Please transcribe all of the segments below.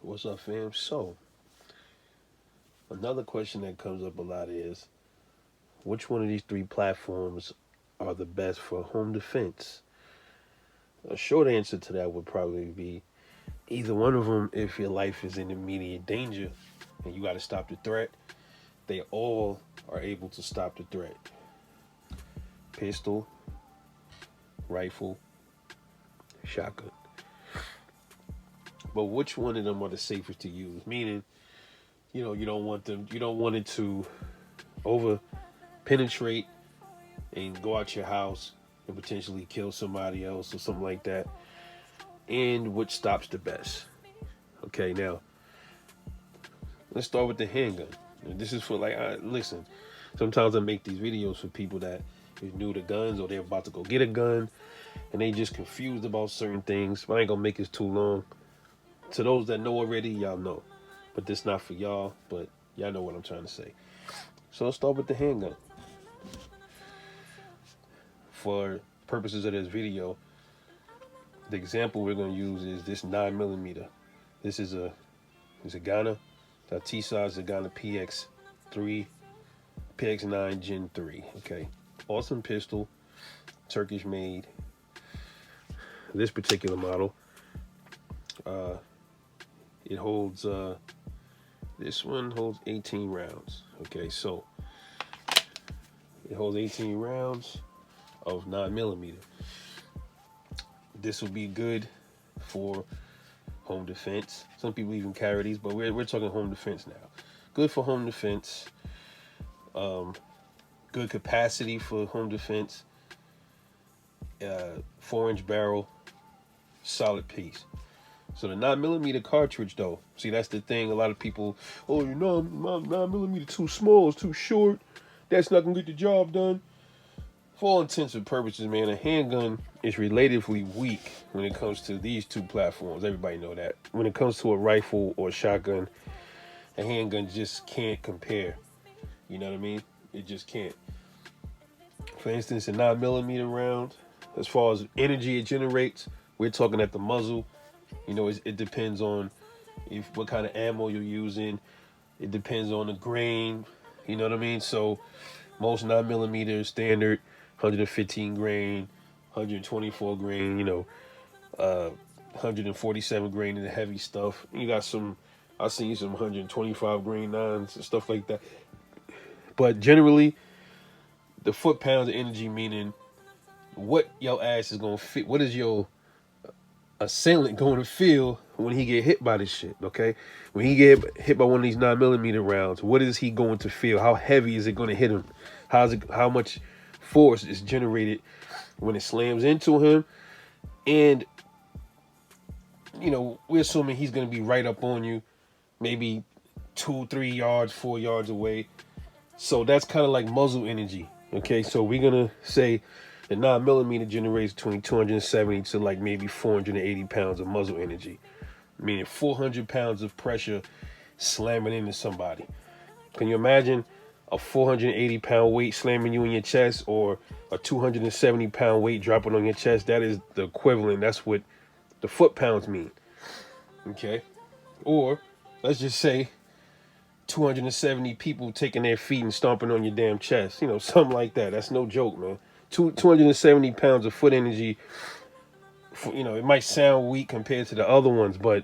What's up, fam? So, another question that comes up a lot is which one of these three platforms are the best for home defense? A short answer to that would probably be either one of them if your life is in immediate danger and you got to stop the threat. They all are able to stop the threat. Pistol, rifle, shotgun. But which one of them are the safest to use? Meaning, you don't want them, you don't want it to over penetrate and go out your house and potentially kill somebody else or something like that. And which stops the best? Okay, now let's start with the handgun. And this is for listen. Sometimes I make these videos for people that is new to guns or they're about to go get a gun and they just confused about certain things. But I ain't gonna make it too long. To those that know already, y'all know. But this not for y'all. But y'all know what I'm trying to say. So let's start with the handgun. For purposes of this video, the example we're going to use is this 9mm. This is a Ghana, it's a T-size Ghana PX3, PX9 Gen 3. Okay, awesome pistol, Turkish made. This particular model, it holds. This one holds 18 rounds. Okay, so it holds 18 rounds of 9mm. This will be good for home defense. Some people even carry these, but we're talking home defense now. Good for home defense. Good capacity for home defense. 4-inch barrel, solid piece. So the 9mm cartridge, though, see, that's the thing. A lot of people, oh, my 9mm too small, it's too short. That's not gonna get the job done. For all intents and purposes, man, a handgun is relatively weak when it comes to these two platforms. Everybody know that. When it comes to a rifle or a shotgun, a handgun just can't compare. You know what I mean? It just can't. For instance, a 9mm round, as far as energy it generates, we're talking at the muzzle. It depends on what kind of ammo you're using. It depends on the grain. You know what I mean? So most 9mm standard 115 grain, 124 grain, 147 grain in the heavy stuff. You got I've seen some 125 grain nines and stuff like that. But generally, the foot pounds of energy, meaning what your ass is going to fit. What is your assailant going to feel when he get hit by this shit, okay? When he get hit by one of these 9mm rounds, what is he going to feel? How heavy is it going to hit him? How much force is generated when it slams into him? And we're assuming he's going to be right up on you, maybe 2, 3 yards, 4 yards away. So that's kind of like muzzle energy. Okay, so we're going to say the 9mm generates between 270 to like maybe 480 pounds of muzzle energy, meaning 400 pounds of pressure slamming into somebody. Can you imagine a 480-pound weight slamming you in your chest, or a 270-pound weight dropping on your chest? That is the equivalent. That's what the foot pounds mean. Okay? Or let's just say 270 people taking their feet and stomping on your damn chest. Something like that. That's no joke, man. 270 pounds of foot energy. It might sound weak compared to the other ones, but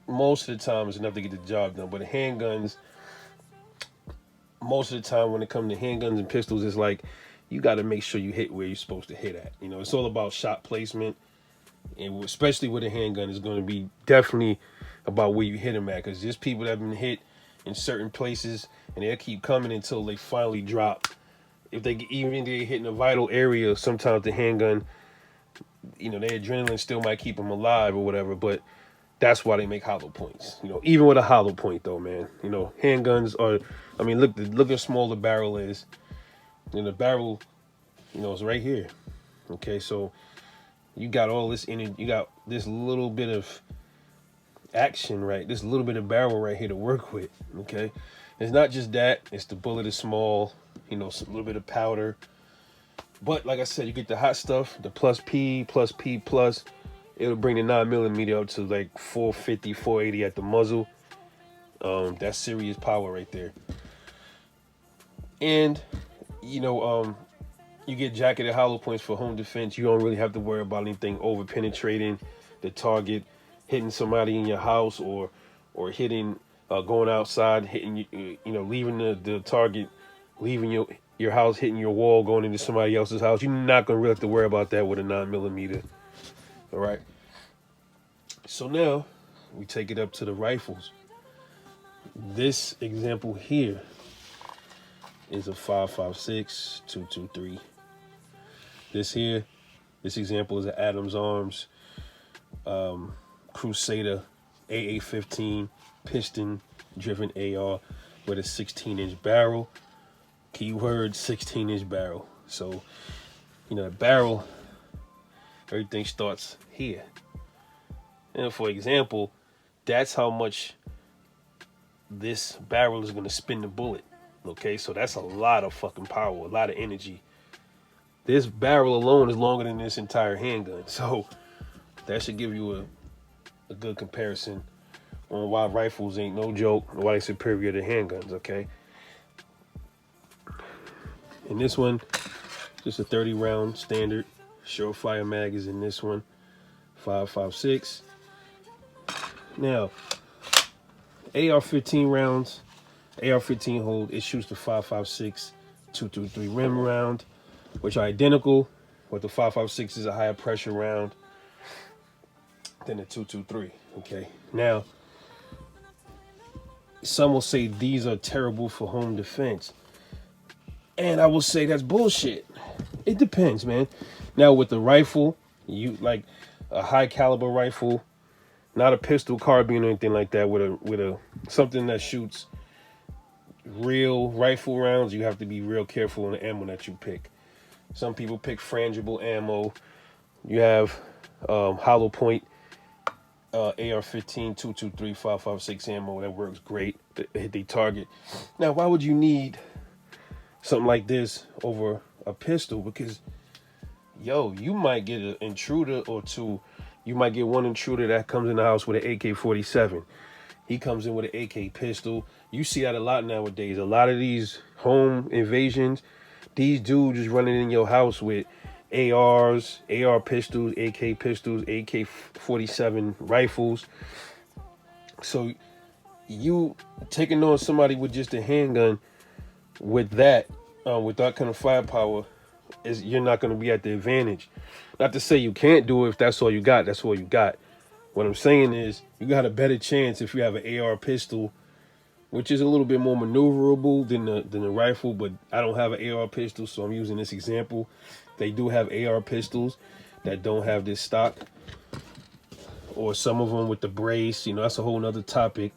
most of the time it's enough to get the job done. But the handguns, most of the time when it comes to handguns and pistols, it's like you got to make sure you hit where you're supposed to hit at. It's all about shot placement, and especially with a handgun, it's going to be definitely about where you hit them at, because there's people that have been hit in certain places and they'll keep coming until they finally drop. If they hit in a vital area, sometimes the handgun, their adrenaline still might keep them alive or whatever, but that's why they make hollow points. Even with a hollow point though, man, handguns are, look how small the barrel is. And the barrel, is right here. Okay, so you got all this energy, you got this little bit of action, right? This little bit of barrel right here to work with. Okay, it's not just that, it's the bullet is small, a little bit of powder. But like I said, you get the hot stuff, the plus P plus, it'll bring the 9mm up to like 450, 480 at the muzzle. That's serious power right there. And you get jacketed hollow points for home defense. You don't really have to worry about anything over penetrating the target, hitting somebody in your house, or hitting going outside, hitting leaving the target, leaving your house, hitting your wall, going into somebody else's house. You're not gonna really have to worry about that with a 9mm. All right. So now we take it up to the rifles. This example here is a 5.56 223. This example is an Adams Arms Crusader AA-15 piston driven AR with a 16-inch barrel. Keyword 16-inch barrel. So, the barrel, everything starts here. And for example, that's how much this barrel is going to spin the bullet. Okay, so that's a lot of fucking power, a lot of energy. This barrel alone is longer than this entire handgun. So that should give you a good comparison on why rifles ain't no joke and why they're superior to handguns, okay? In this one, just a 30 round standard. Surefire mag is in this one. 5.56. Now, AR-15 rounds, AR-15 hold, it shoots the 5.56 223 rim round, which are identical, but the 5.56 is a higher pressure round than the 223. Okay, now some will say these are terrible for home defense, and I will say that's bullshit. It depends, man. Now with the rifle, you like a high caliber rifle, not a pistol, carbine, or anything like that. With a something that shoots real rifle rounds, you have to be real careful on the ammo that you pick. Some people pick frangible ammo. You have hollow point AR-15 223 5.56 ammo that works great to hit the target. Now, why would you need something like this over a pistol? Because you might get an intruder or two. You might get one intruder that comes in the house with an AK-47. He comes in with an AK pistol. You see that a lot nowadays. A lot of these home invasions, these dudes just running in your house with ARs, AR pistols, AK pistols, AK-47 rifles. So you taking on somebody with just a handgun with that kind of firepower, you're not going to be at the advantage. Not to say you can't do it. If that's all you got, that's all you got. What I'm saying is you got a better chance if you have an AR pistol, which is a little bit more maneuverable than the rifle, but I don't have an AR pistol, so I'm using this example. They do have AR pistols that don't have this stock, or some of them with the brace. That's a whole nother topic.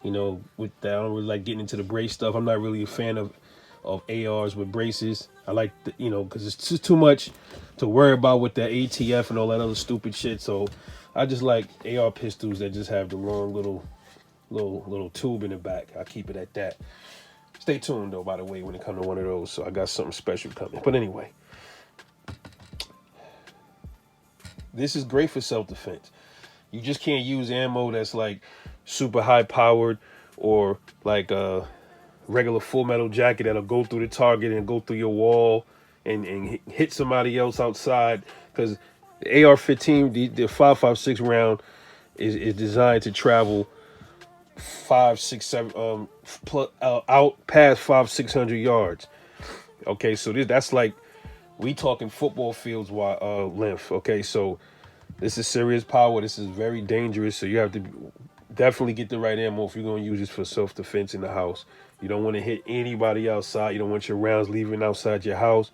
With that, I don't really like getting into the brace stuff. I'm not really a fan of ARs with braces. I like because it's just too much to worry about with that ATF and all that other stupid shit. So I just like AR pistols that just have the long little tube in the back. I'll keep it at that. Stay tuned though, by the way, when it comes to one of those. So I got something special coming. But anyway, this is great for self-defense. You just can't use ammo that's like super high powered, or like a regular full metal jacket that'll go through the target and go through your wall and hit somebody else outside. Because the AR-15, the 5.56 round is designed to travel 5, 6, 7 out past 500-600 yards. Okay, so that's like, we talking football fields length. Okay, so this is serious power. This is very dangerous. So you have to definitely get the right ammo if you're going to use this for self-defense in the house. You don't want to hit anybody outside. You don't want your rounds leaving outside your house.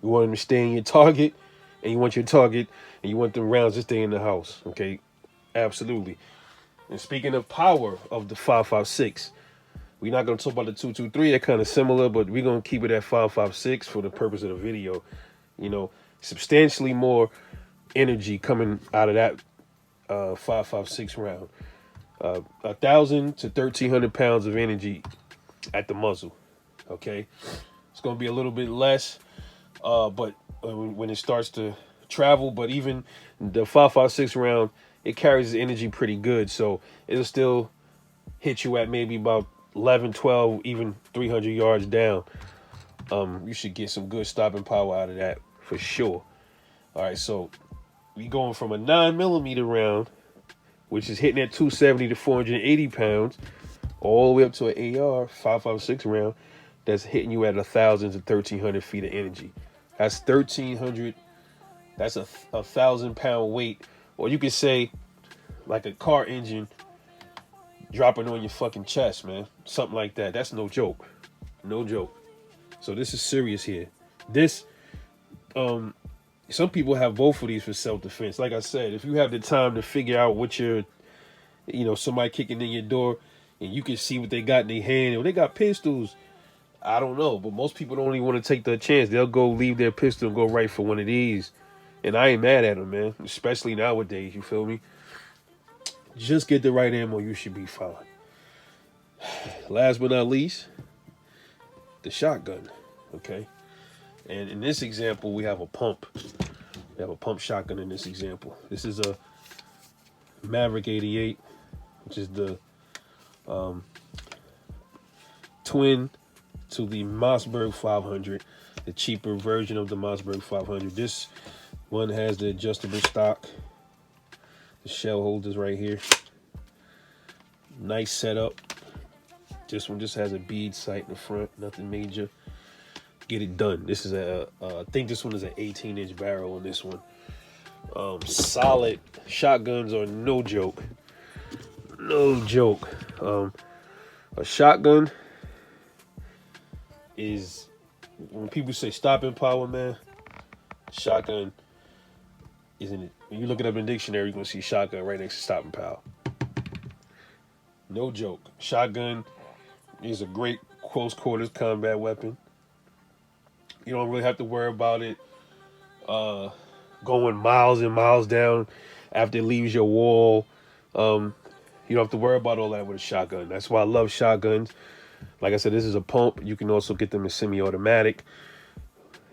You want them to stay in your target, and you want them rounds to stay in the house. Okay, absolutely. And speaking of power of the 5.56, we're not going to talk about the 223. They're kind of similar, but we're going to keep it at 5.56 for the purpose of the video. Substantially more energy coming out of that 5.56 round. 1,000 to 1,300 pounds of energy at the muzzle. Okay, it's going to be a little bit less, but when it starts to travel, but even the 5.56 round, it carries the energy pretty good. So it'll still hit you at maybe about 11, 12, even 300 yards down. You should get some good stopping power out of that for sure. All right, so we going from a 9mm round, which is hitting at 270 to 480 pounds, all the way up to an AR 5.56 round that's hitting you at 1,000 to 1,300 feet of energy. That's 1,300. That's a 1,000-pound weight, or you could say like a car engine dropping on your fucking chest, man. Something like that. That's no joke. No joke. So this is serious here. This, some people have both of these for self-defense. Like I said, if you have the time to figure out what you're, somebody kicking in your door and you can see what they got in their hand, or they got pistols, I don't know. But most people don't even want to take the chance. They'll go leave their pistol and go right for one of these. And I ain't mad at them, man. Especially nowadays, you feel me? Just get the right ammo, you should be fine. Last but not least, the shotgun, okay? And in this example, we have a pump. We have a pump shotgun in this example. This is a Maverick 88, which is the twin to the Mossberg 500, the cheaper version of the Mossberg 500. This one has the adjustable stock, the shell holders right here. Nice setup. This one just has a bead sight in the front, nothing major. Get it done. This is I think this one is an 18-inch barrel on this one. Solid. Shotguns are no joke. No joke. A shotgun is, when people say stopping power, man, shotgun isn't it? When you look it up in the dictionary, you're gonna see shotgun right next to stopping power. No joke. Shotgun is a great close quarters combat weapon. You don't really have to worry about it going miles and miles down after it leaves your wall. You don't have to worry about all that with a shotgun. That's why I love shotguns. Like I said, this is a pump. You can also get them in semi-automatic.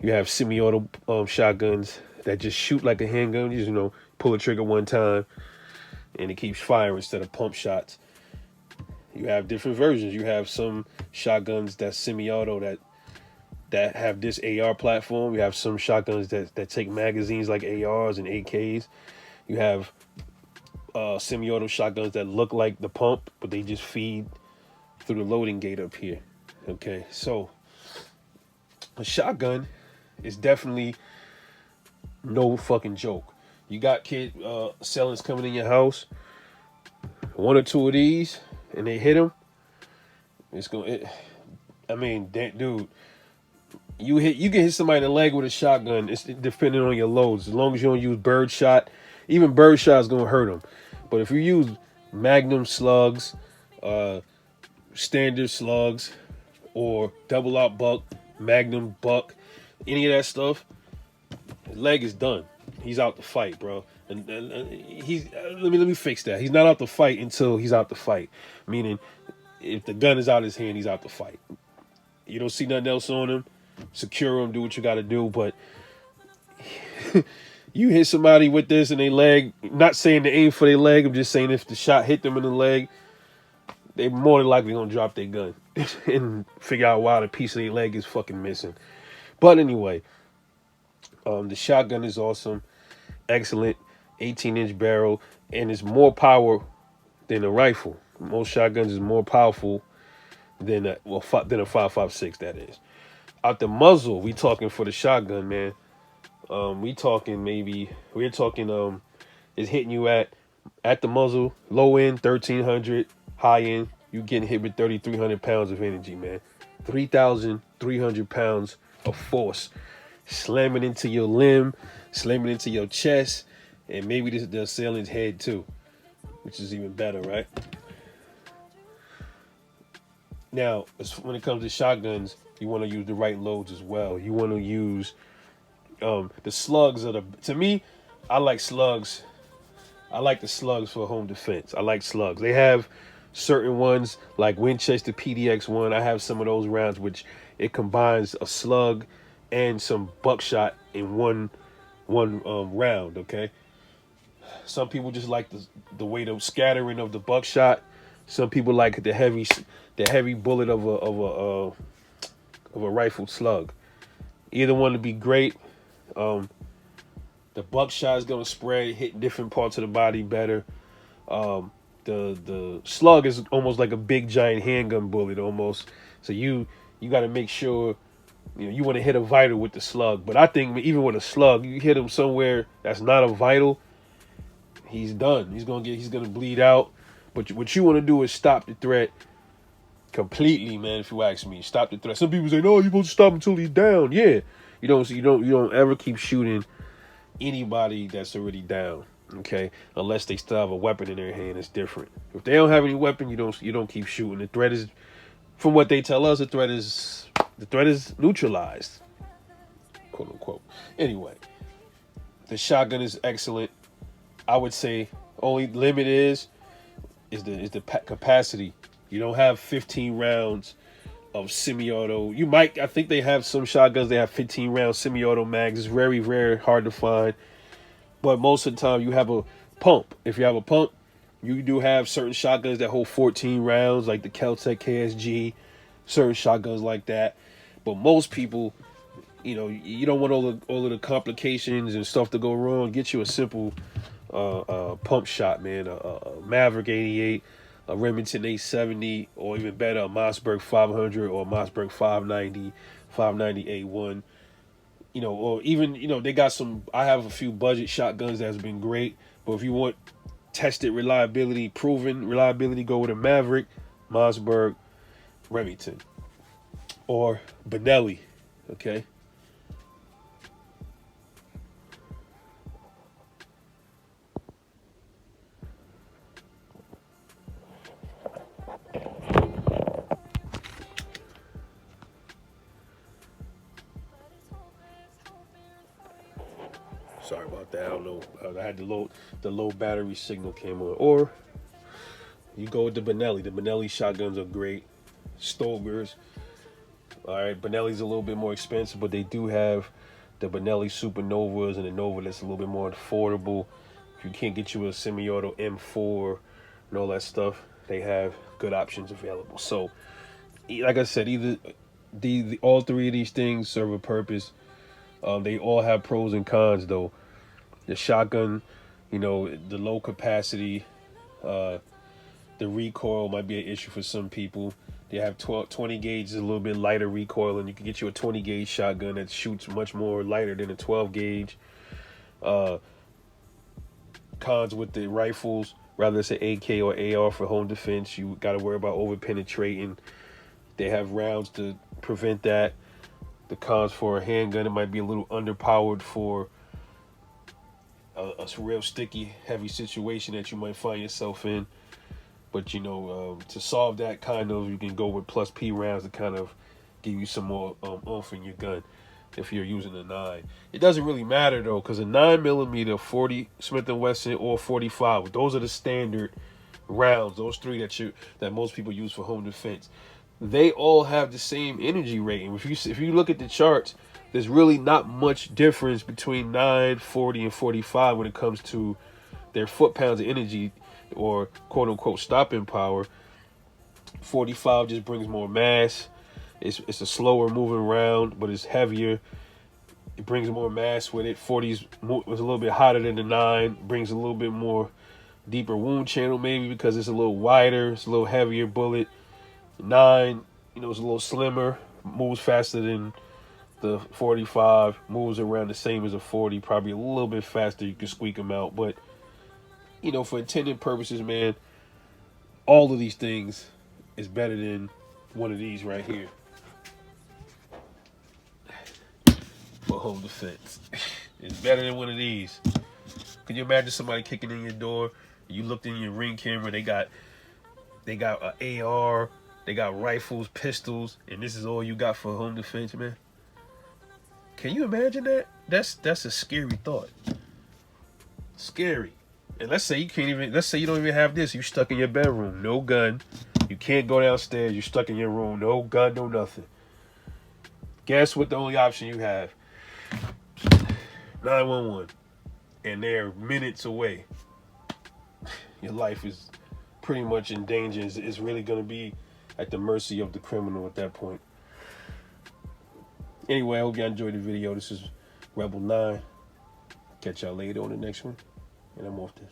You have semi-auto shotguns that just shoot like a handgun. You just, pull the trigger one time and it keeps firing instead of pump shots. You have different versions. You have some shotguns that's semi-auto that have this AR platform. You have some shotguns that take magazines like ARs and AKs. You have semi-auto shotguns that look like the pump, but they just feed through the loading gate up here. Okay, so a shotgun is definitely no fucking joke. You got kid sellers coming in your house, one or two of these, and they hit them. Dude, you can hit somebody in the leg with a shotgun. It's depending on your loads. As long as you don't use bird shot, even bird shot is gonna hurt them. But if you use Magnum slugs, standard slugs, or double out buck, Magnum buck, any of that stuff, his leg is done. He's out to fight, bro. And he's let me fix that. He's not out to fight until he's out to fight. Meaning, if the gun is out of his hand, he's out to fight. You don't see nothing else on him. Secure him. Do what you got to do. But you hit somebody with this in their leg. Not saying to aim for their leg. I'm just saying if the shot hit them in the leg, they more than likely gonna drop their gun and figure out why the piece of their leg is fucking missing. But anyway, the shotgun is awesome, excellent, 18-inch barrel, and it's more power than a rifle. Most shotguns is more powerful than a 5.56. That is. Out the muzzle, we talking for the shotgun, man. We're talking it's hitting you at the muzzle, low end 1,300, high end you getting hit with 3,300 pounds of energy, man. 3,300 pounds of force slamming into your limb, slamming into your chest, and maybe the assailant's head too, which is even better, right? Now, when it comes to shotguns, you want to use the right loads as well. You want to use the slugs. To me, I like slugs. I like the slugs for home defense. I like slugs. They have certain ones like Winchester PDX-1. I have some of those rounds which it combines a slug and some buckshot in one round. Okay. Some people just like the way the scattering of the buckshot. Some people like the heavy bullet of a rifled slug. Either one would be great. Um, the buckshot is gonna spread, hit different parts of the body better. The slug is almost like a big giant handgun bullet almost. So you got to make sure you want to hit a vital with the slug. But I think even with a slug, you hit him somewhere that's not a vital, he's done. He's gonna bleed out. But what you want to do is stop the threat completely, man. If you ask me, stop the threat. Some people say, "No, you're supposed to stop until he's down." Yeah, you don't ever keep shooting anybody that's already down. Okay, unless they still have a weapon in their hand, it's different. If they don't have any weapon, you don't keep shooting. The threat is, from what they tell us, the threat is neutralized, quote unquote. Anyway, the shotgun is excellent. I would say only limit is the capacity. You don't have 15 rounds of semi-auto. I think they have some shotguns. They have 15 round semi-auto mags. It's very, very hard to find. But most of the time, you have a pump. If you have a pump, you do have certain shotguns that hold 14 rounds, like the Keltec KSG, certain shotguns like that. But most people, you don't want all of the complications and stuff to go wrong. Get you a simple pump shot, man. A Maverick 88, a Remington 870, or even better, a Mossberg 500 or a Mossberg 590, 590 A1. Or even, they got some, I have a few budget shotguns that's been great. But if you want tested reliability, proven reliability, go with a Maverick, Mossberg, Remington, or Benelli. Okay. Sorry about that. I don't know. I had the low battery signal came on. Or you go with the Benelli. The Benelli shotguns are great. Stogers. All right, Benelli's a little bit more expensive, but they do have the Benelli Supernovas and the Nova that's a little bit more affordable. If you can't get you a semi-auto M4 and all that stuff, they have good options available. So, like I said, either all three of these things serve a purpose. They all have pros and cons, though. The shotgun, the low capacity, the recoil might be an issue for some people. They have 20 gauge is a little bit lighter recoil, and you can get you a 20 gauge shotgun that shoots much more lighter than a 12 gauge. Cons with the rifles, rather it's an AK or AR for home defense, you got to worry about over penetrating. They have rounds to prevent that. The cons for a handgun, it might be a little underpowered for a real sticky, heavy situation that you might find yourself in. But, to solve that you can go with plus P rounds to kind of give you some more oomph in your gun if you're using a 9. It doesn't really matter, though, because a 9mm 40 Smith & Wesson or 45, those are the standard rounds, those three that most people use for home defense. They all have the same energy rating. If you look at the charts, there's really not much difference between 9, 40, and 45 when it comes to their foot-pounds of energy or quote-unquote stopping power. 45 just brings more mass. It's a slower moving round, but it's heavier. It brings more mass with it. 40 is a little bit hotter than the 9. Brings a little bit more deeper wound channel maybe because it's a little wider. It's a little heavier bullet. 9, is a little slimmer. Moves faster than the 45. Moves around the same as a 40. Probably a little bit faster. You can squeak them out. But, for intended purposes, man, all of these things is better than one of these right here. For home defense. It's better than one of these. Can you imagine somebody kicking in your door? You looked in your ring camera. They got an AR. They got rifles, pistols, and this is all you got for home defense, man. Can you imagine that? That's a scary thought. Scary. And let's say you don't even have this. You're stuck in your bedroom, no gun. You can't go downstairs. You're stuck in your room, no gun, no nothing. Guess what the only option you have? 911, and they're minutes away. Your life is pretty much in danger. It's really going to be at the mercy of the criminal at that point. Anyway, I hope y'all enjoyed the video. This is Rebel 9. Catch y'all later on the next one. And I'm off this.